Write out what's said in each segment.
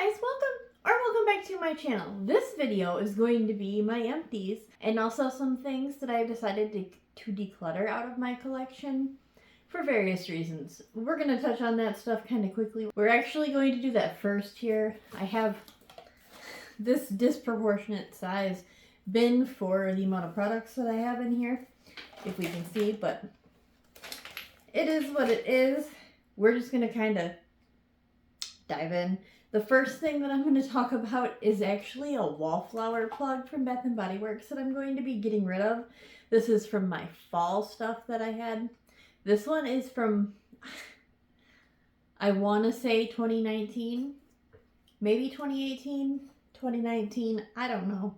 welcome back to my channel. This video is going to be my empties and also some things that I've decided to declutter out of my collection for various reasons. We're going to touch on that stuff kind of quickly. We're actually going to do that first here. I have this disproportionate size bin for the amount of products that I have in here, if we can see, but it is what it is. We're just going to kind of dive in. The first thing that I'm going to talk about is actually a wallflower plug from Bath & Body Works that I'm going to be getting rid of. This is from my fall stuff that I had. This one is from, I want to say 2019, maybe 2018, 2019, I don't know.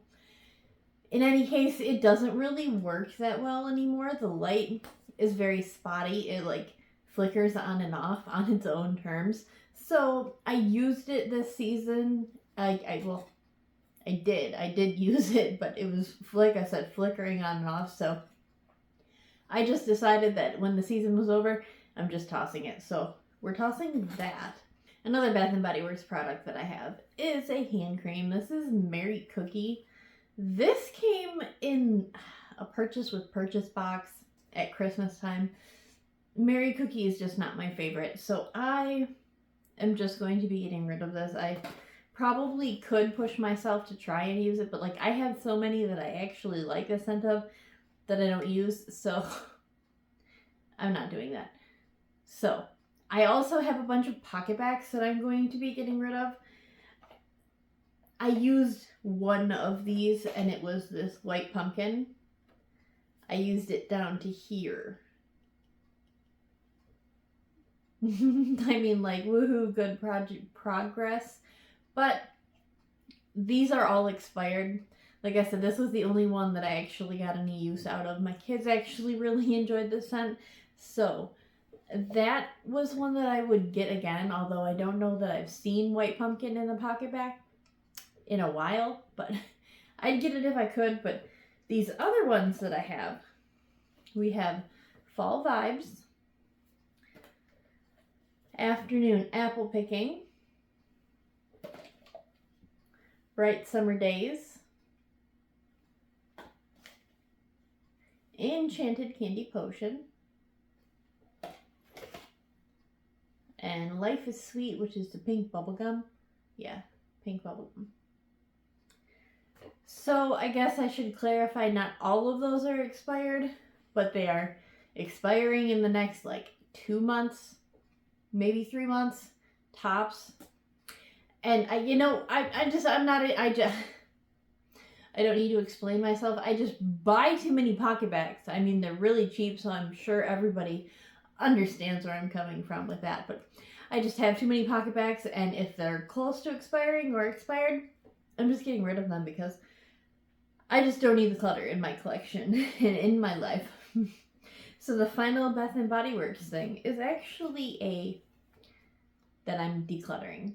In any case, it doesn't really work that well anymore. The light is very spotty. It like flickers on and off on its own terms. So I used it this season. I did use it, but it was, like I said, flickering on and off. So I just decided that when the season was over, I'm just tossing it. So we're tossing that. Another Bath & Body Works product that I have is a hand cream. This is Mary Cookie. This came in a purchase with purchase box at Christmas time. Mary Cookie is just not my favorite. So I'm just going to be getting rid of this. I probably could push myself to try and use it, but like I have so many that I actually like the scent of that I don't use, so I'm not doing that. So I also have a bunch of pocket backs that I'm going to be getting rid of. I used one of these and it was this white pumpkin. I used it down to here. I mean, like, woohoo, good progress. But these are all expired. Like I said, this was the only one that I actually got any use out of. My kids actually really enjoyed the scent. So that was one that I would get again, although I don't know that I've seen white pumpkin in the pocket back in a while. But I'd get it if I could. But these other ones that I have, we have Fall Vibes, Afternoon Apple Picking, Bright Summer Days, Enchanted Candy Potion, and Life is Sweet, which is the pink bubblegum. Yeah, pink bubblegum. So I guess I should clarify, not all of those are expired, but they are expiring in the next like 2 months. Maybe 3 months tops. And I don't need to explain myself. I just buy too many pocket backs. I mean, they're really cheap, so I'm sure everybody understands where I'm coming from with that. But I just have too many pocket backs, and if they're close to expiring or expired, I'm just getting rid of them because I just don't need the clutter in my collection and in my life. So the final Bath & Body Works thing is actually that I'm decluttering.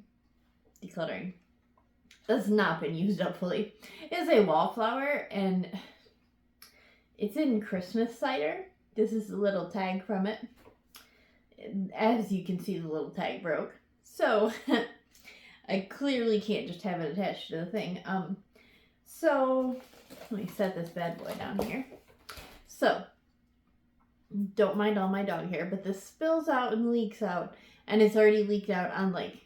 That's not been used up fully. It's a wallflower, and it's in Christmas cider. This is the little tag from it. As you can see, the little tag broke. So I clearly can't just have it attached to the thing. So let me set this bad boy down here. So don't mind all my dog hair, but this spills out and leaks out, and it's already leaked out on like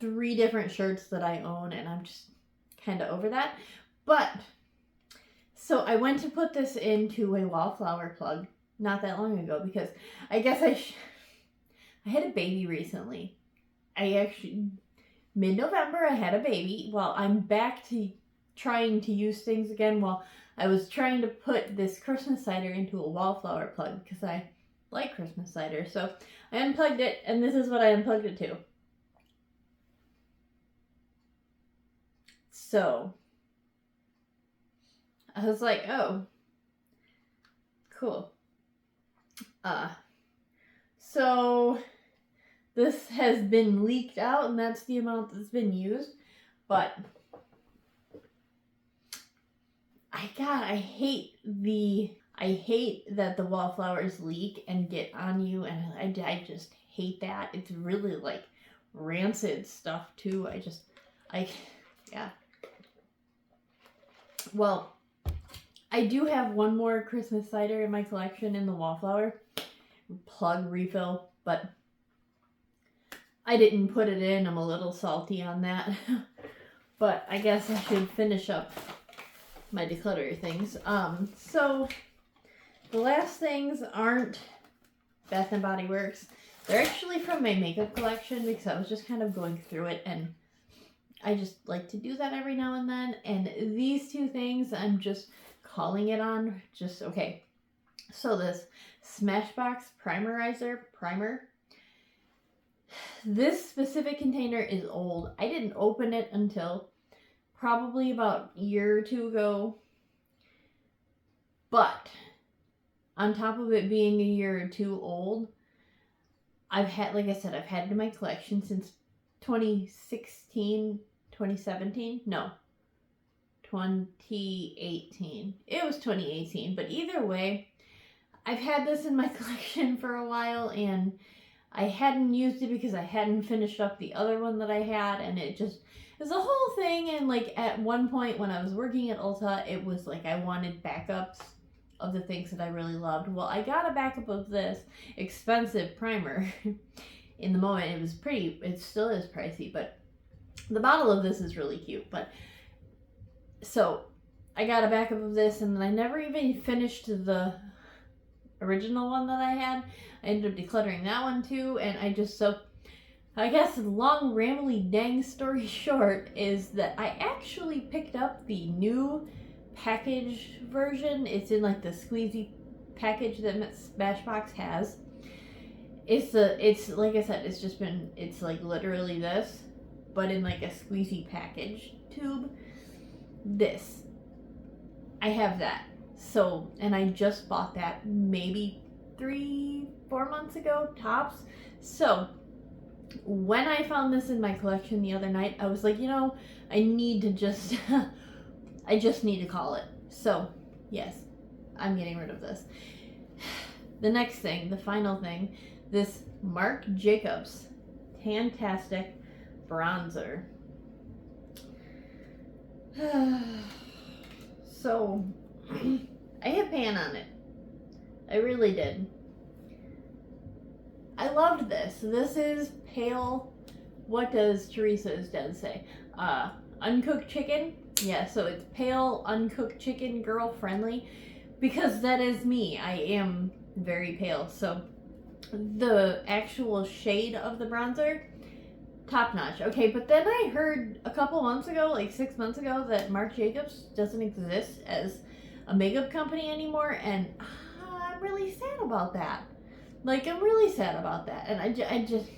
3 different shirts that I own, and I'm just kind of over that. But so I went to put this into a wallflower plug not that long ago because I guess I had a baby recently. Mid-November I had a baby. Well, I'm back to trying to use things again. Well, I was trying to put this Christmas cider into a wallflower plug because I like Christmas cider. So I unplugged it, and this is what I unplugged it to. So I was like, oh, cool. So this has been leaked out, and that's the amount that's been used. But I hate that the wallflowers leak and get on you, and I just hate that. It's really like rancid stuff too. Yeah. Well, I do have one more Christmas cider in my collection in the Wallflower plug refill, but I didn't put it in. I'm a little salty on that. But I guess I should finish up my declutter things. So the last things aren't Bath and Body Works. They're actually from my makeup collection because I was just kind of going through it, and I just like to do that every now and then. And these two things, I'm just calling it on. Just, okay. So this Smashbox Primerizer Primer. This specific container is old. I didn't open it until probably about a year or two ago. But on top of it being a year or two old, I've had, like I said, I've had it in my collection since 2016, 2017. No, 2018. It was 2018. But either way, I've had this in my collection for a while, and I hadn't used it because I hadn't finished up the other one that I had, and it was a whole thing. And like at one point when I was working at Ulta, it was like I wanted backups of the things that I really loved. Well, I got a backup of this expensive primer. In the moment, it still is pricey, but the bottle of this is really cute. But so I got a backup of this, and then I never even finished the original one that I had. I ended up decluttering that one too, and I guess the long rambly dang story short is that I actually picked up the new package version. It's in like the squeezy package that Smashbox has. It's like I said, it's like literally this, but in like a squeezy package tube. This, I have that. So, and I just bought that maybe 3-4 months ago, tops. So, when I found this in my collection the other night, I was like, I need to just, I just need to call it. So, yes, I'm getting rid of this. The next thing, the final thing, this Marc Jacobs Tantastic Bronzer. So, I hit pan on it. I really did. I loved this. This is pale. What does Teresa's dad say? Uncooked chicken? Yeah, so it's pale, uncooked chicken, girl friendly. Because that is me. I am very pale. So the actual shade of the bronzer, top notch. Okay, but then I heard a couple months ago, like 6 months ago, that Marc Jacobs doesn't exist as a makeup company anymore, and I'm really sad about that. Like, I'm really sad about that. And I just,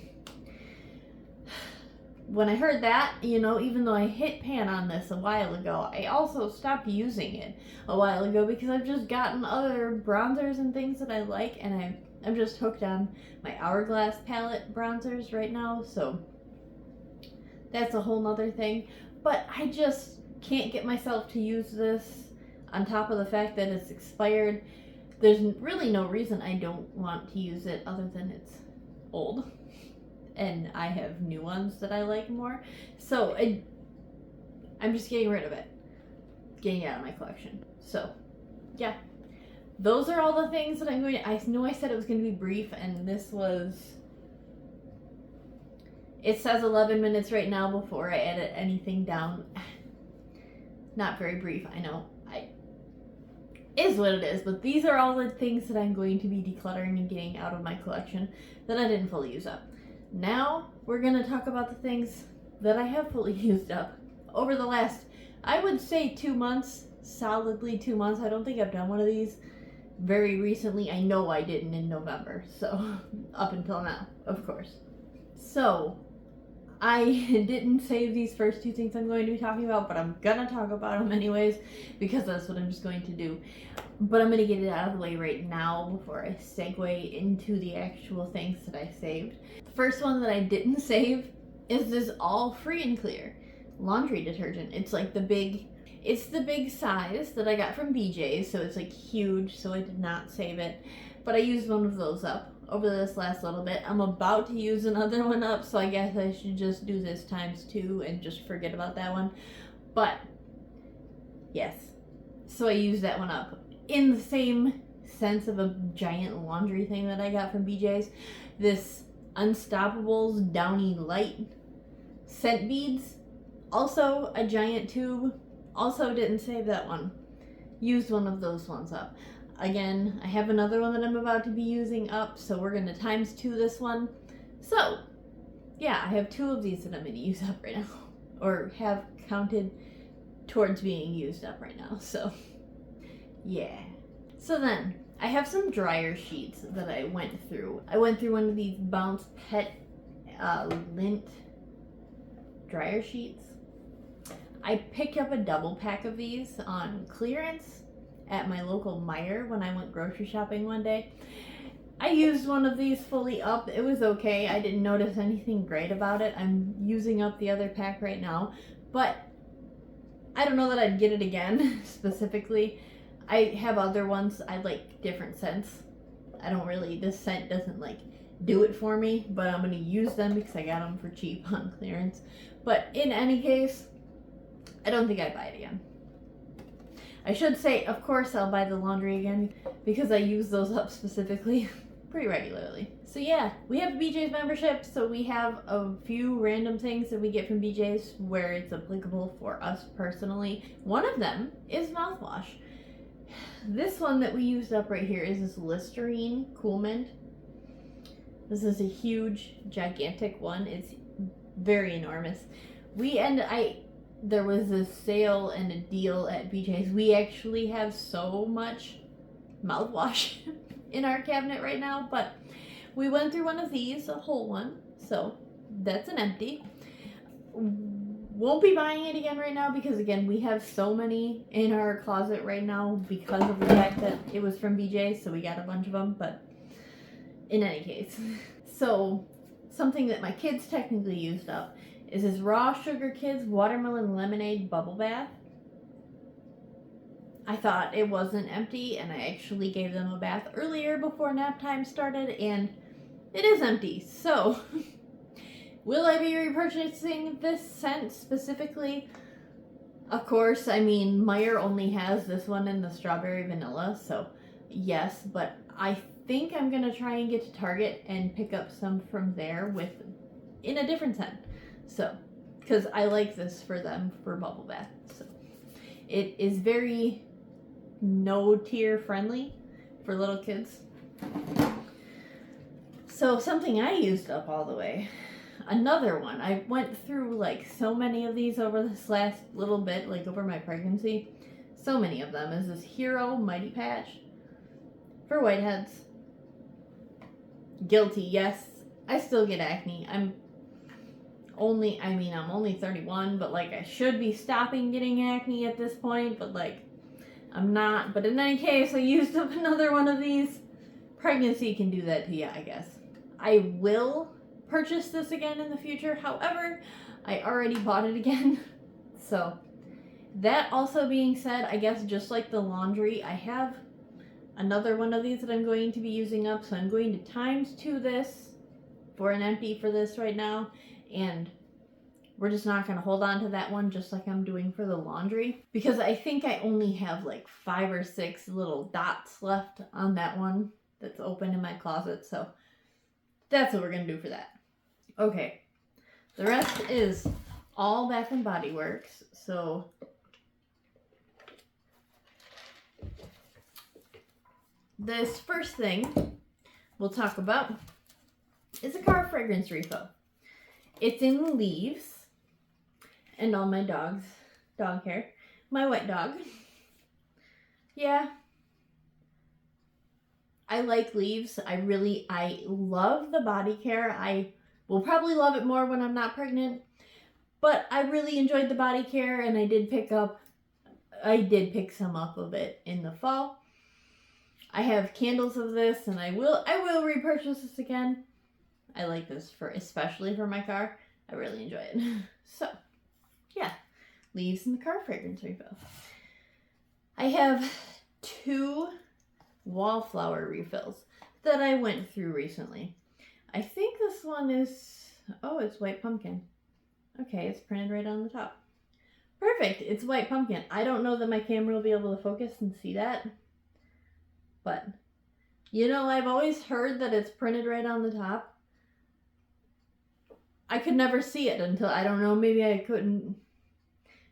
when I heard that, even though I hit pan on this a while ago, I also stopped using it a while ago because I've just gotten other bronzers and things that I like, and I'm just hooked on my Hourglass palette bronzers right now, so that's a whole nother thing. But I just can't get myself to use this, on top of the fact that it's expired. There's really no reason I don't want to use it other than it's old. And I have new ones that I like more. So I'm just getting rid of it. Getting it out of my collection. So, yeah. Those are all the things that I'm going to... I know I said it was going to be brief, and this was... It says 11 minutes right now before I edit anything down. Not very brief, I know. Is what it is, but these are all the things that I'm going to be decluttering and getting out of my collection that I didn't fully use up. Now, we're going to talk about the things that I have fully used up over the last, I would say 2 months, solidly 2 months. I don't think I've done one of these very recently. I know I didn't in November, so up until now, of course. So, I didn't save these first two things I'm going to be talking about, but I'm gonna talk about them anyways, because that's what I'm just going to do. But I'm gonna get it out of the way right now before I segue into the actual things that I saved. The first one that I didn't save is this all free and clear laundry detergent. It's like the big size that I got from BJ's, so it's like huge, so I did not save it. But I used one of those up over this last little bit. I'm about to use another one up, so I guess I should just do this ×2 and just forget about that one. But yes, so I used that one up. In the same sense of a giant laundry thing that I got from BJ's, this Unstoppables Downy Light scent beads, also a giant tube, also didn't save that one. Used one of those ones up. Again, I have another one that I'm about to be using up, so we're gonna ×2 this one. So, yeah, I have 2 of these that I'm gonna use up right now, or have counted towards being used up right now, so yeah. So then, I have some dryer sheets that I went through. I went through one of these Bounce Pet lint dryer sheets. I picked up a double pack of these on clearance at my local Meijer when I went grocery shopping one day. I used one of these fully up. It was okay. I didn't notice anything great about it. I'm using up the other pack right now, but I don't know that I'd get it again specifically. I have other ones. I like different scents. I don't really, this scent doesn't like do it for me, but I'm going to use them because I got them for cheap on clearance. But in any case, I don't think I'd buy it again. I should say, of course, I'll buy the laundry again because I use those up specifically pretty regularly. So yeah, we have a BJ's membership, so we have a few random things that we get from BJ's where it's applicable for us personally. One of them is mouthwash. This one that we used up right here is this Listerine Cool Mint. This is a huge, gigantic one. It's very enormous. There was a sale and a deal at BJ's. We actually have so much mouthwash in our cabinet right now, but we went through one of these, a whole one, so that's an empty. Won't be buying it again right now because, again, we have so many in our closet right now because of the fact that it was from BJ's, so we got a bunch of them, but in any case. So, something that my kids technically used up is this Raw Sugar Kids Watermelon Lemonade Bubble Bath. I thought it wasn't empty, and I actually gave them a bath earlier before nap time started, and it is empty. So, will I be repurchasing this scent specifically? Of course, I mean, Meijer only has this one in the strawberry vanilla, so yes, but I think I'm going to try and get to Target and pick up some from there in a different scent. So, because I like this for them for bubble bath. So, it is very no-tear friendly for little kids. So, something I used up all the way. Another one. I went through like so many of these over this last little bit, like over my pregnancy. So many of them. Is this Hero Mighty Patch for whiteheads. Guilty, yes. I still get acne. I'm only 31, but like I should be stopping getting acne at this point, but like I'm not. But in any case, I used up another one of these. Pregnancy can do that to you, I guess. I will purchase this again in the future. However, I already bought it again. So, that also being said, I guess just like the laundry, I have another one of these that I'm going to be using up. So I'm going to ×2 this for an empty for this right now. And we're just not going to hold on to that one just like I'm doing for the laundry. Because I think I only have like 5 or 6 little dots left on that one that's open in my closet. So that's what we're going to do for that. Okay. The rest is all Bath & Body Works. So this first thing we'll talk about is a car fragrance refill. It's in leaves and all my dog's dog hair. My wet dog. Yeah. I like leaves. I love the body care. I will probably love it more when I'm not pregnant. But I really enjoyed the body care, and I did pick some up of it in the fall. I have candles of this, and I will repurchase this again. I like this especially for my car. I really enjoy it. So, yeah. Leaves in the car fragrance refill. I have 2 wallflower refills. that I went through recently. I think this one is, oh, it's white pumpkin. Okay, it's printed right on the top. Perfect, it's white pumpkin. I don't know that my camera will be able to focus and see that, but you know, I've always heard that it's printed right on the top. I could never see it until, I don't know, maybe I couldn't.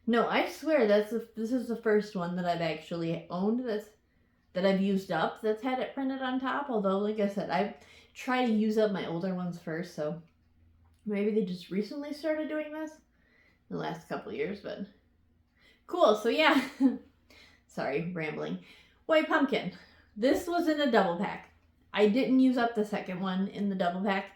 No, I swear this is the first one that I've actually owned that I've used up that's had it printed on top. Although, like I said, I try to use up my older ones first, so maybe they just recently started doing this in the last couple years, but cool. So yeah, sorry, rambling. White pumpkin. This was in a double pack. I didn't use up the second one in the double pack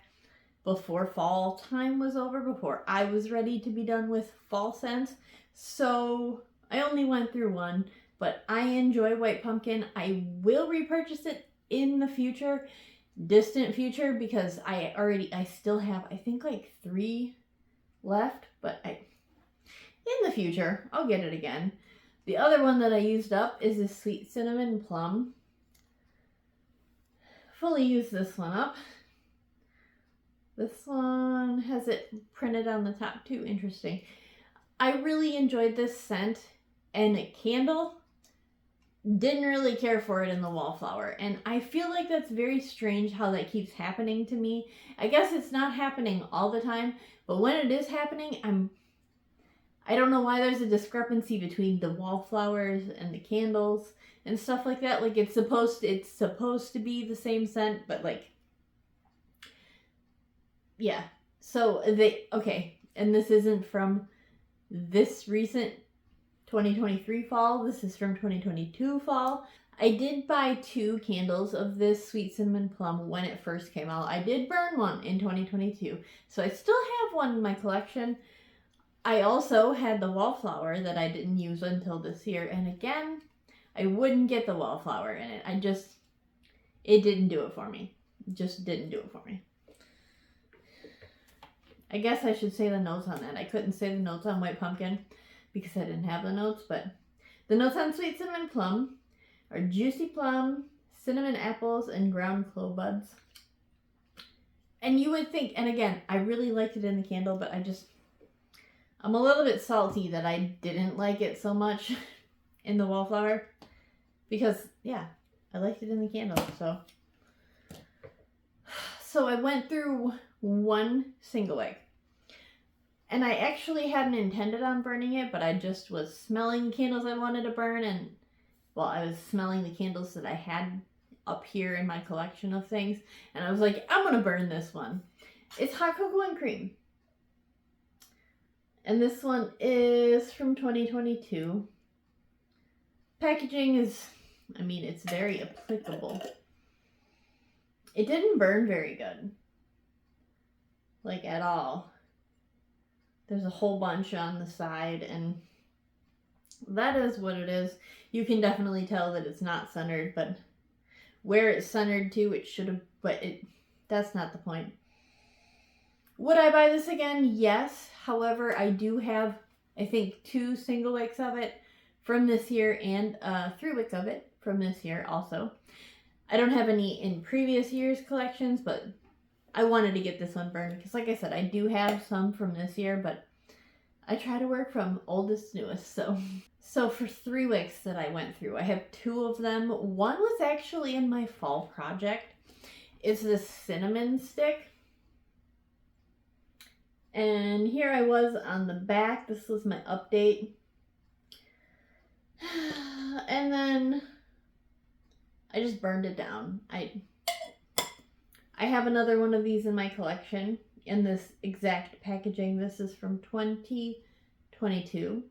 before fall time was over, before I was ready to be done with fall scents. So I only went through one, but I enjoy white pumpkin. I will repurchase it in the future, distant future, because I still have, I think, like 3 left, but in the future, I'll get it again. The other one that I used up is this sweet cinnamon plum. Fully used this one up. This one has it printed on the top too. Interesting. I really enjoyed this scent, and a candle. Didn't really care for it in the wallflower, and I feel like that's very strange how that keeps happening to me. I guess it's not happening all the time, but when it is happening, I don't know why there's a discrepancy between the wallflowers and the candles and stuff like that. Like it's supposed to be the same scent, but like, yeah. So okay, and this isn't from this recent 2023 fall. This is from 2022 fall. I did buy 2 candles of this sweet cinnamon plum when it first came out. I did burn one in 2022, so I still have one in my collection. I also had the wallflower that I didn't use until this year, and again, I wouldn't get the wallflower in it. It didn't do it for me. It just didn't do it for me. I guess I should say the notes on that. I couldn't say the notes on white pumpkin because I didn't have the notes, but the notes on sweet cinnamon plum are juicy plum, cinnamon apples, and ground clove buds. And you would think, and again, I really liked it in the candle, but I'm a little bit salty that I didn't like it so much in the wallflower because, yeah, I liked it in the candle. So I went through 1 single wick. And I actually hadn't intended on burning it, but I just was smelling candles I wanted to burn, and, well, I was smelling the candles that I had up here in my collection of things, and I was like, I'm gonna burn this one. It's hot cocoa and cream. And this one is from 2022. Packaging is, it's very applicable. It didn't burn very good. Like, at all. There's a whole bunch on the side, and that is what it is. You can definitely tell that it's not centered, but where it's centered to, it should have, but that's not the point. Would I buy this again? Yes. However, I do have, I think, 2 single wicks of it from this year and 3 wicks of it from this year also. I don't have any in previous year's collections, but I wanted to get this one burned because, like I said, I do have some from this year, but I try to work from oldest to newest. So for 3 wicks that I went through, I have 2 of them. One was actually in my fall project. It's this cinnamon stick. And here I was on the back. This was my update. And then I just burned it down. I have another one of these in my collection in this exact packaging. This is from 2022.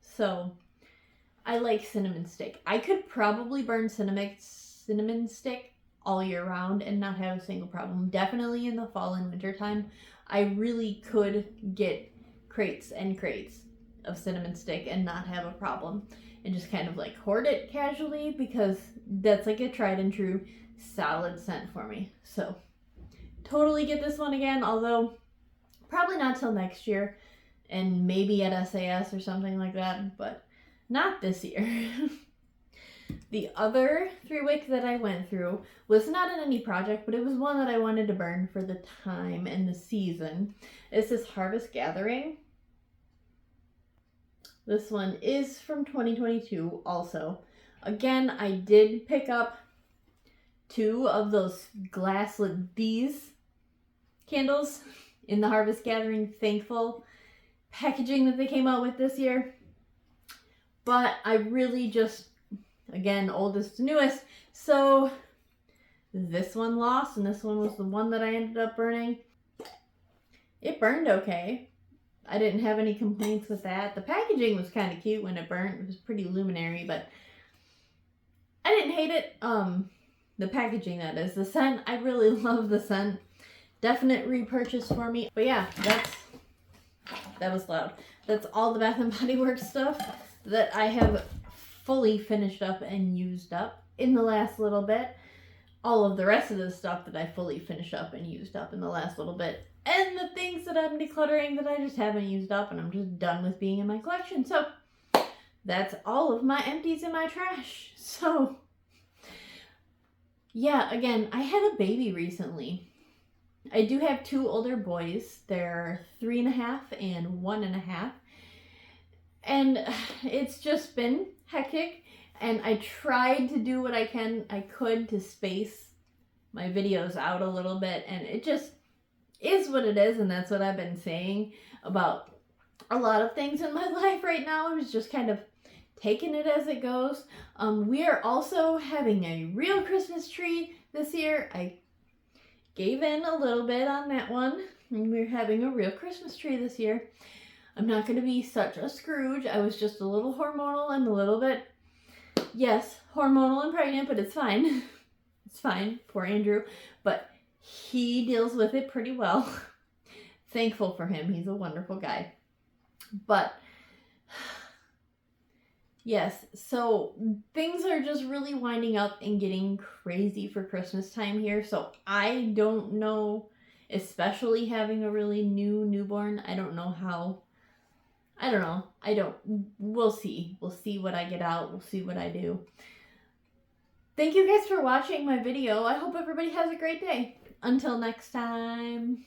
So I like cinnamon stick. I could probably burn cinnamon stick all year round and not have a single problem. Definitely in the fall and winter time, I really could get crates and crates of cinnamon stick and not have a problem and just kind of like hoard it casually because that's like a tried and true solid scent for me. So totally get this one again, although probably not till next year and maybe at SAS or something like that, but not this year. The other 3-wick that I went through was not in any project, but it was one that I wanted to burn for the time and the season. It's this Harvest Gathering. This one is from 2022 also. Again, I did pick up 2 of those glass-lit bees candles in the Harvest Gathering Thankful packaging that they came out with this year. But I really just, again, oldest to newest, so this one lost and this one was the one that I ended up burning. It burned okay. I didn't have any complaints with that. The packaging was kind of cute when it burnt. It was pretty luminary, but I didn't hate it. The packaging, that is. The scent, I really love the scent. Definite repurchase for me. But yeah, that was loud. That's all the Bath & Body Works stuff that I have fully finished up and used up in the last little bit. All of the rest of the stuff that I fully finished up and used up in the last little bit. And the things that I'm decluttering that I just haven't used up and I'm just done with being in my collection. So that's all of my empties in my trash. So yeah, again, I had a baby recently. I do have 2 older boys. They're 3.5 and 1.5. And it's just been hectic. And I tried to do what I could to space my videos out a little bit. And it just is what it is. And that's what I've been saying about a lot of things in my life right now. I was just kind of taking it as it goes. We are also having a real Christmas tree this year. I gave in a little bit on that one. And we're having a real Christmas tree this year. I'm not going to be such a Scrooge. I was just a little hormonal and a little bit, yes, hormonal and pregnant, but it's fine. It's fine. Poor Andrew. But he deals with it pretty well. Thankful for him. He's a wonderful guy. But yes, so things are just really winding up and getting crazy for Christmas time here. So I don't know, especially having a really new newborn. I don't know how. I don't know. We'll see. We'll see what I get out. We'll see what I do. Thank you guys for watching my video. I hope everybody has a great day. Until next time.